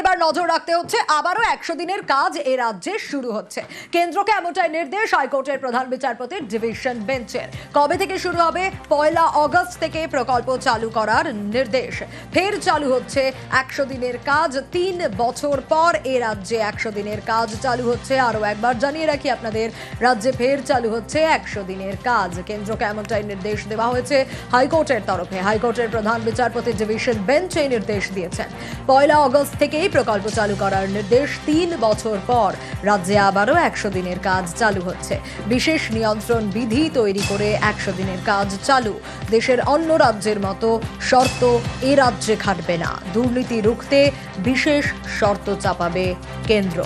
এবার নজর রাখতে হচ্ছে আবারও 100 দিনের কাজ এ রাজ্যে শুরু হচ্ছে। কেন্দ্রকে এমনটাই নির্দেশ হাইকোর্টের প্রধান বিচারপতির ডিভিশন বেঞ্চের। কবে থেকে শুরু হবে? 1 আগস্ট থেকে প্রকল্প চালু করার নির্দেশ। ফের চালু হচ্ছে 100 দিনের কাজ। 3 বছর পর এ রাজ্যে 100 দিনের কাজ চালু হচ্ছে। আরও একবার জানিয়ে রাখি আপনাদের, রাজ্যে ফের চালু হচ্ছে 100 দিনের কাজ। কেন্দ্রকে এমনটাই নির্দেশ দেওয়া হয়েছে হাইকোর্টের তরফে। হাইকোর্টের প্রধান বিচারপতি ডিভিশন বেঞ্চ এই নির্দেশ দিয়েছেন। 1 আগস্ট থেকেই প্রকল্প চালু করার নির্দেশ। 3 বছর পর রাজ্যে আবারও 100 দিনের কাজ চালু হচ্ছে। বিশেষ নিয়ন্ত্রণ বিধি তৈরি করে 100 দিনের কাজ চালু। দেশের অন্য রাজ্যের মতো শর্ত এ রাজ্যে খাটবে না। দুর্নীতি রুখতে বিশেষ শর্ত চাপাবে কেন্দ্র।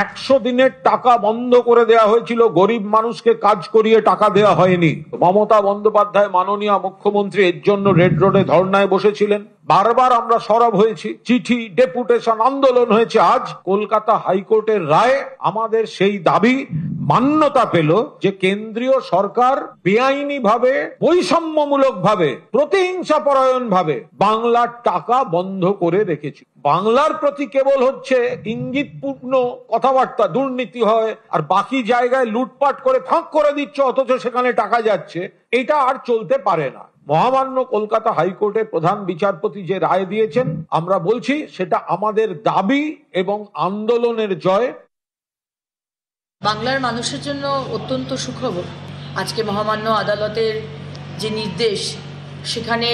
100 দিনের টাকা বন্ধ করে দেওয়া হয়েছিল, গরিব মানুষকে কাজ করিয়ে টাকা দেওয়া হয়নি। মমতা বন্দ্যোপাধ্যায় মাননীয় মুখ্যমন্ত্রী এর জন্য রেড রোডে ধর্নায় বসেছিলেন। বারবার আমরা সরব হয়েছি, চিঠি, ডেপুটেশন, আন্দোলন হয়েছে। আজ কলকাতা হাইকোর্টের রায় আমাদের সেই দাবি মান্যতা পেল যে কেন্দ্রীয় সরকার বেআইনি ভাবে, বৈষম্যমূলক ভাবে, প্রতিহিংসা পরায়ণ ভাবে বাংলার টাকা বন্ধ করে রেখেছে। বাংলার প্রতি কেবল হচ্ছে ইঙ্গিতপূর্ণ কথাবার্তা, দুর্নীতি হয় আর বাকি জায়গায় লুটপাট করে ফাঁক করে দিচ্ছে, অথচ সেখানে টাকা যাচ্ছে। এটা আর চলতে পারে না। মহামান্য কলকাতা হাইকোর্টের প্রধান বিচারপতি যে রায় দিয়েছেন, আমরা বলছি সেটা আমাদের দাবি এবং আন্দোলনের জয়। বাংলার মানুষের জন্য অত্যন্ত সুখবর। আজকে মহামান্য আদালতের যে নির্দেশ, সেখানে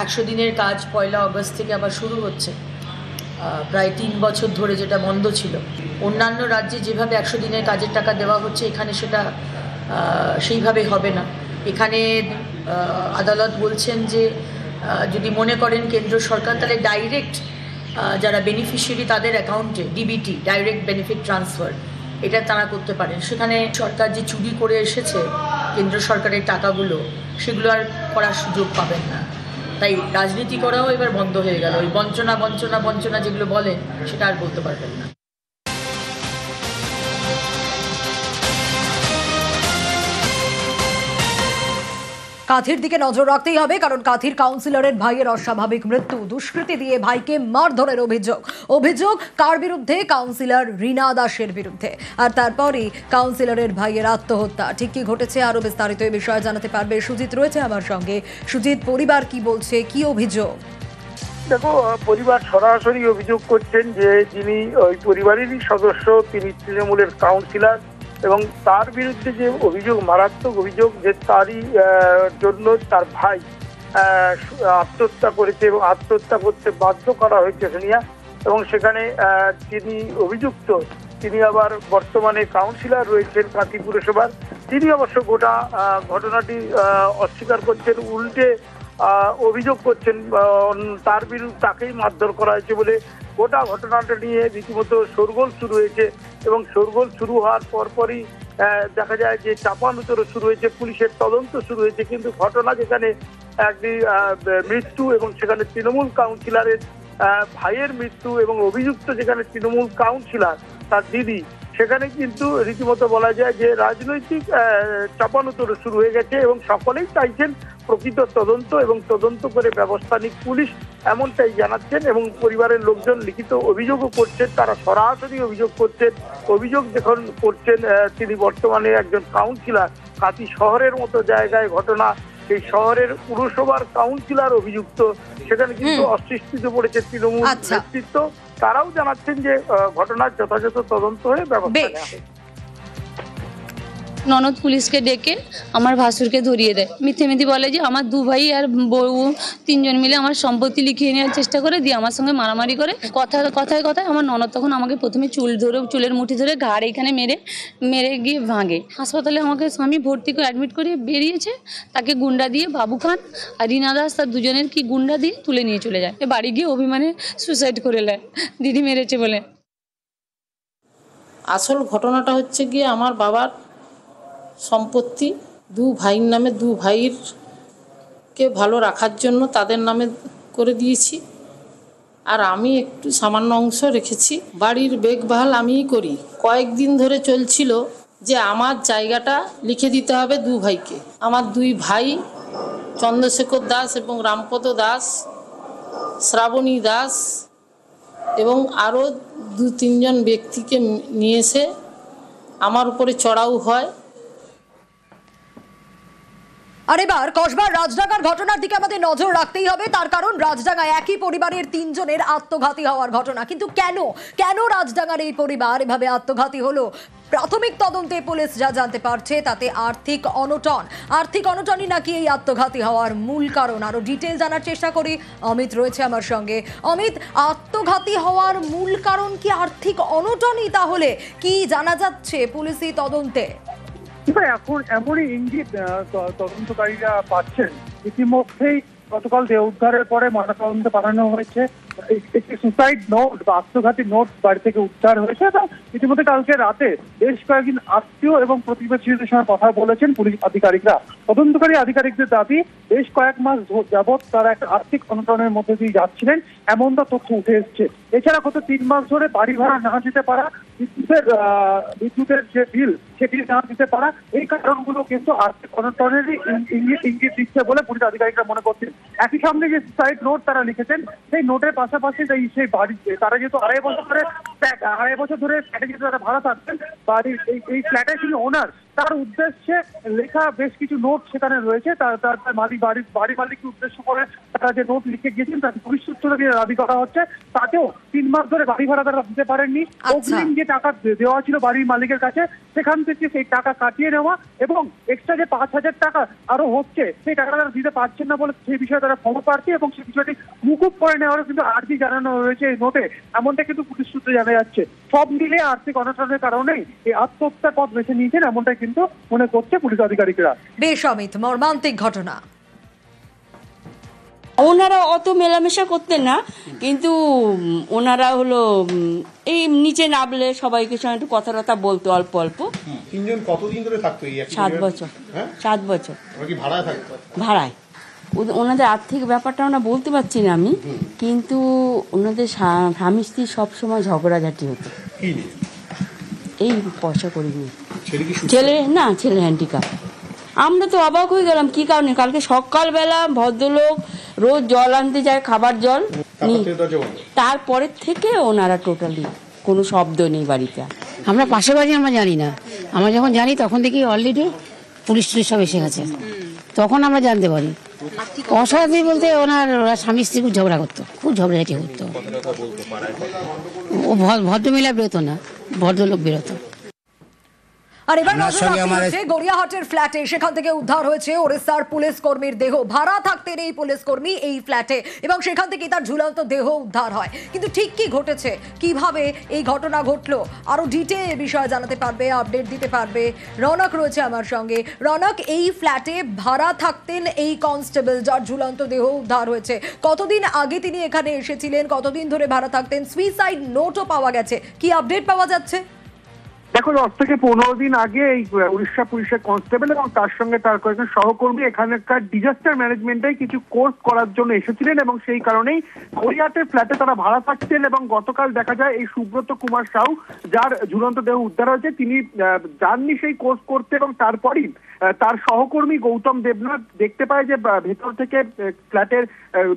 100 দিনের কাজ 1 আগস্ট থেকে আবার শুরু হচ্ছে। প্রায় 3 বছর ধরে যেটা বন্ধ ছিল। অন্যান্য রাজ্যে যেভাবে 100 দিনের কাজের টাকা দেওয়া হচ্ছে, এখানে সেটা সেইভাবে হবে না। এখানে আদালত বলছেন যে যদি মনে করেন কেন্দ্র সরকার, তাহলে ডাইরেক্ট যারা বেনিফিশিয়ারি তাদের অ্যাকাউন্টে ডিবিটি, ডাইরেক্ট বেনিফিট ট্রান্সফার, এটা তারা করতে পারেন। সেখানে সরকার যে চুরি করে এসেছে কেন্দ্র সরকারের টাকাগুলো, সেগুলো আর করার সুযোগ পাবেন না। তাই রাজনীতি করাও এবার বন্ধ হয়ে গেল। ওই বঞ্চনা বঞ্চনা বঞ্চনা যেগুলো বলেন, সেটা আর বলতে পারবেন না। কাঁথির দিকে নজর রাখতেই হবে, কারণ কাঁথির কাউন্সিলরের ভাইয়ের অস্বাভাবিক মৃত্যু। দুষ্কৃতী দিয়ে ভাইকে মারধরের অভিযোগ কার বিরুদ্ধে? কাউন্সিলর রীনা দাসের বিরুদ্ধে। আর তারপরই কাউন্সিলরের ভাইয়ের আত্মহত্যা। ঠিক কি ঘটেছে, আরো বিস্তারিত এই বিষয়ে জানাতে পারবে সুজিত, রয়েছে আমার সঙ্গে। সুজিত, পরিবার কি বলছে, কি অভিযোগ? দেখো, পরিবার সরাসরি অভিযোগ করছেন যে যিনি ওই পরিবারেরই সদস্য, তিনি তৃণমূলের কাউন্সিলর, এবং তার বিরুদ্ধে যে অভিযোগ, মারাত্মক অভিযোগ, যে তারই জন্য তার ভাই আত্মহত্যা করেছে এবং আত্মহত্যা করতে বাধ্য করা হয়েছে শুনিয়া। এবং সেখানে তিনি অভিযুক্ত, তিনি আবার বর্তমানে কাউন্সিলর রয়েছেন কাঁথি পুরসভার। তিনি অবশ্য গোটা ঘটনাটি অস্বীকার করছেন, উল্টে অভিযোগ করছেন তার বিরুদ্ধে তাকেই মারধর করা হয়েছে বলে। গোটা ঘটনাটা নিয়ে রীতিমতো শোরগোল শুরু হয়েছে, এবং শোরগোল শুরু হওয়ার পরপরই দেখা যায় যে চাপানুতোর শুরু হয়েছে, পুলিশের তদন্ত শুরু হয়েছে। কিন্তু ঘটনা যেখানে একটি মৃত্যু এবং সেখানে তৃণমূল কাউন্সিলরের ভাইয়ের মৃত্যু, এবং অভিযুক্ত যেখানে তৃণমূল কাউন্সিলর তার দিদি, সেখানে কিন্তু রীতিমতো বলা যায় যে রাজনৈতিক চাপানুতোর শুরু হয়ে গেছে, এবং সকলেই চাইছেন প্রকৃত তদন্ত, এবং তদন্ত করে ব্যবস্থা নিক পুলিশ, এমনটাই জানাচ্ছেন। এবং পরিবারের লোকজন লিখিত অভিযোগও করছেন, তারা সরাসরি অভিযোগ করছেন। অভিযোগ যখন করছেন, তিনি বর্তমানে একজন কাউন্সিলর, কাঁথি শহরের মতো জায়গায় ঘটনা, সেই শহরের পুরসভার কাউন্সিলর অভিযুক্ত, সেখানে কিন্তু অস্বস্তিতে পড়েছে তৃণমূল নেতৃত্ব। তারাও জানাচ্ছেন যে ঘটনার যথাযথ তদন্ত হয়ে ব্যবস্থা নেওয়া হবে। ননদ পুলিশকে ডেকে আমার ভাসুরকে ধরিয়ে দেয়, মিথ্যে বলে যে আমার 2 ভাই আর বউ 3 জন মিলে আমার সম্পত্তি লিখিয়ে নেওয়ার চেষ্টা করে, দিয়ে আমার সঙ্গে মারামারি করে। কথায় আমার ননদ তখন আমাকে প্রথমে চুলের মুঠি ধরে ঘাড় এখানে মেরে গিয়ে ভাঙে। হাসপাতালে আমাকে স্বামী ভর্তি করে অ্যাডমিট করে বেরিয়েছে। তাকে গুন্ডা দিয়ে, বাবু খান আর রীনা দাস, তার দুজনের কি গুন্ডা দিয়ে তুলে নিয়ে চলে যায়। বাড়ি গিয়ে অভিমানে সুসাইড করে নেয়, দিদি মেরেছে বলে। আসল ঘটনাটা হচ্ছে গিয়ে আমার বাবার সম্পত্তি 2 ভাইয়ের নামে, 2 ভাইয়েরকে ভালো রাখার জন্য তাদের নামে করে দিয়েছি, আর আমি একটু সামান্য অংশ রেখেছি। বাড়ির দেখভাল আমিই করি। কয়েকদিন ধরে চলছিল যে আমার জায়গাটা লিখে দিতে হবে 2 ভাইকে। আমার 2 ভাই চন্দ্রশেখর দাস এবং রামপদ দাস, শ্রাবণী দাস এবং আরও 2-3 জন ব্যক্তিকে নিয়ে এসে আমার উপরে চড়াও হয়। আর এবার কসবার রাজডাঙ্গার ঘটনার দিকে আমাদের নজর রাখতেই হবে, তার কারণ রাজডাঙ্গায় একই পরিবারের 3 জনের আত্মঘাতী হওয়ার ঘটনা। কিন্তু কেন রাজডাঙ্গার এই পরিবার এভাবে আত্মঘাতী হলো? প্রাথমিক তদন্তে পুলিশ যা জানতে পারছে তাতে আর্থিক অনটনই নাকি এই আত্মঘাতী হওয়ার মূল কারণ। আরো ডিটেল জানার চেষ্টা করি, অমিত রয়েছে আমার সঙ্গে। অমিত, আত্মঘাতী হওয়ার মূল কারণ কি আর্থিক অনটনই? তাহলে কি জানা যাচ্ছে পুলিশি তদন্তে? এখন এমনই ইঙ্গিত তদন্তকারীরা পাচ্ছেন। ইতিমধ্যেই গতকাল দেহ উদ্ধারের পরে ময়নাতদন্তে পাঠানো হয়েছে। একটি সুসাইড নোট বা আত্মঘাতী নোট বাড়ি থেকে উদ্ধার হয়েছে এবং ইতিমধ্যে কালকে রাতে বেশ কয়েকদিন আত্মীয় এবং প্রতিবেশীদের সঙ্গে কথা বলেছেন পুলিশ আধিকারিকরা। তদন্তকারী আধিকারিকদের দাবি বেশ কয়েক মাস যাবৎ তারা একটা আর্থিক অনটনের মধ্যে দিয়ে যাচ্ছিলেন, এমনটা তথ্য উঠে এসছে। এছাড়া গত 3 মাস ধরে বাড়ি ভাড়া না দিতে পারা, বিদ্যুতের যে বিল সেটি না দিতে পারা, এই কারণগুলো কিন্তু আর্থিক অনটনেরই ইঙ্গিত দিচ্ছে বলে পুলিশ আধিকারিকরা মনে করছেন। একই সঙ্গে যে সুসাইড নোট তারা লিখেছেন, সেই নোটের পাশাপাশি সেই বাড়িতে তারা যেহেতু 2.5 বছর ধরে ফ্ল্যাটে যেহেতু তারা ভাড়া থাকতেন, বাড়ির এই ফ্ল্যাটের যিনি ওনার তার উদ্দেশ্যে লেখা বেশ কিছু নোট সেখানে রয়েছে। তার বাড়ি মালিককে উদ্দেশ্য করে তারা যে নোট লিখে গিয়েছেন তার পুলিশ সূত্র দিয়ে দাবি করা হচ্ছে তাতেও 3 মাস ধরে বাড়ি ভাড়া তারা দিতে পারেননি। অগ্রিম যে টাকা দেওয়া ছিল বাড়ির মালিকের কাছে সেখান থেকে সেই টাকা কাটিয়ে নেওয়া এবং এক্সট্রা যে 5,000 টাকা আরো হচ্ছে সেই টাকাটা তারা দিতে পারছেন না বলে সেই বিষয়ে তারা খবর পাচ্ছে এবং সেই বিষয়টি মুকুব করে নেওয়ারও কিন্তু আর্জি জানানো রয়েছে এই নোটে, এমনটা কিন্তু পুলিশ সূত্রে জানা যাচ্ছে। সব মিলে আর্থিক অনটনের কারণেই এই আত্মহত্যার পথ বেছে নিয়েছেন, এমনটা কিন্তু মনে করছে পুলিশ আধিকারিকরা। বেশ অমিত, মর্মান্তিক ঘটনা। ওনারা অত মেলামেশা করতেন না, কিন্তু ওনারা হলো এই নিচে নামলে সবাইকে সঙ্গে একটু কথা বলতো অল্প অল্প। 3 জন কতদিন ধরে থাকতো? 7 বছর। 7 বছর কি ভাড়ায় থাকতো? ভাড়ায়। ওনাদের আর্থিক ব্যাপারটা আমরা বলতে পারছি না আমি, কিন্তু ওনাদের স্বামী স্ত্রী সবসময় ঝগড়াঝাটি হতো এই পয়সা করে নিয়ে। ছেলে হ্যান্ডিক্যাপ। আমরা তো অবাক হয়ে গেলাম কি কারণে। কালকে সকালবেলা ভদ্রলোক রোজ জল আনতে যায়, খাবার জল, তারপরের থেকে ওনারা টোটালি কোনো শব্দ নেই বাড়িতে। আমরা পাশে বাড়ি আমরা জানি না, আমরা যখন জানি তখন দেখি অলরেডি পুলিশ সব এসে গেছে, তখন আমরা জানতে পারি। অসাধারণ বলতে ওরা স্বামী স্ত্রী খুব ঝগড়া করতো, খুব ঝগড়াঝাটি করতো। ও ভদ্রমহিলা বেরোতো না, ভদ্রলোক বেরোতো। আর এবার নজর রাখতে হচ্ছে গড়িয়াহাটের ফ্ল্যাটে, সেখান থেকে উদ্ধার হয়েছে ওড়িশার পুলিশ কর্মীর দেহ। ভাড়া থাকতেন এই পুলিশ কর্মী এই ফ্ল্যাটে এবং সেখান থেকে তার ঝুলন্ত দেহ উদ্ধার হয়। কিন্তু ঠিক কি ঘটেছে, কিভাবে এই ঘটনা ঘটলো, আরো ডিটেল বিষয়ে জানাতে পারবে, আপডেট দিতে পারবে রনক রয়েছে আমার সঙ্গে। রনক, এই ফ্ল্যাটে ভাড়া থাকতেন এই কনস্টেবল যার ঝুলন্ত দেহ উদ্ধার হয়েছে, কতদিন আগে তিনি এখানে এসেছিলেন, কতদিন ধরে ভাড়া থাকতেন? সুইসাইড নোটও পাওয়া গেছে, কি আপডেট পাওয়া যাচ্ছে? দেখো, 10 থেকে 15 দিন আগে এই উড়িষ্যা পুলিশের কনস্টেবল এবং তার সঙ্গে তার কয়েকজন সহকর্মী এখানকার ডিজাস্টার ম্যানেজমেন্টে কিছু কোর্স করার জন্য এসেছিলেন এবং সেই কারণেই গড়িয়াহাটের ফ্ল্যাটে তারা ভাড়া থাকছেন। এবং গতকাল দেখা যায় এই সুব্রত কুমার সাউ যার ঝুলন্ত দেহ উদ্ধার হয়েছে তিনি যাননি সেই কোর্স করতে এবং তারপরই তার সহকর্মী গৌতম দেবনাথ দেখতে পায় যে ভেতর থেকে ফ্ল্যাটের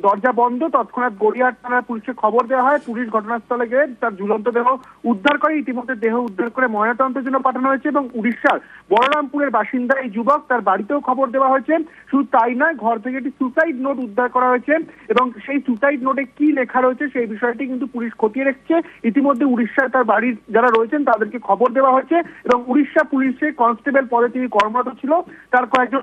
দরজা বন্ধ। তৎক্ষণাৎ গড়িয়াহাট থানার পুলিশকে খবর দেওয়া হয়, পুলিশ ঘটনাস্থলে গিয়ে তার ঝুলন্ত দেহ উদ্ধার করে। ইতিমধ্যে দেহ উদ্ধার করে ময়নাতদন্তের জন্য পাঠানো হয়েছে এবং উড়িষ্যার বলরামপুরের বাসিন্দা এই যুবক, তার বাড়িতেও খবর দেওয়া হয়েছে। শুধু তাই নয়, ঘর থেকে একটি সুসাইড নোট উদ্ধার করা হয়েছে এবং সেই সুসাইড নোটে কি লেখা রয়েছে সেই বিষয়টি কিন্তু পুলিশ খতিয়ে রেখেছে। ইতিমধ্যে উড়িষ্যার তার বাড়ির যারা রয়েছেন তাদেরকে খবর দেওয়া হয়েছে এবং উড়িষ্যা পুলিশে কনস্টেবল পদে তিনি কর্মরত ছিল। তার কয়েকজন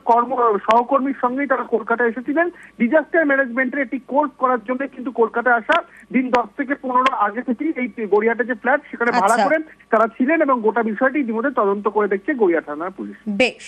সহকর্মীর সঙ্গেই তারা কলকাতায় এসেছিলেন ডিজাস্টার ম্যানেজমেন্টের একটি কোর্স করার জন্য। কিন্তু কলকাতায় আসা দিন 10 থেকে 15 আগে থেকেই এই গড়িয়াহাটে যে ফ্ল্যাট সেখানে ভাড়া করেন তারা ছিলেন এবং গোটা বিষয়টি ইতিমধ্যে তদন্ত করে দেখছে গড়িয়াহাট থানার পুলিশ। বেশ।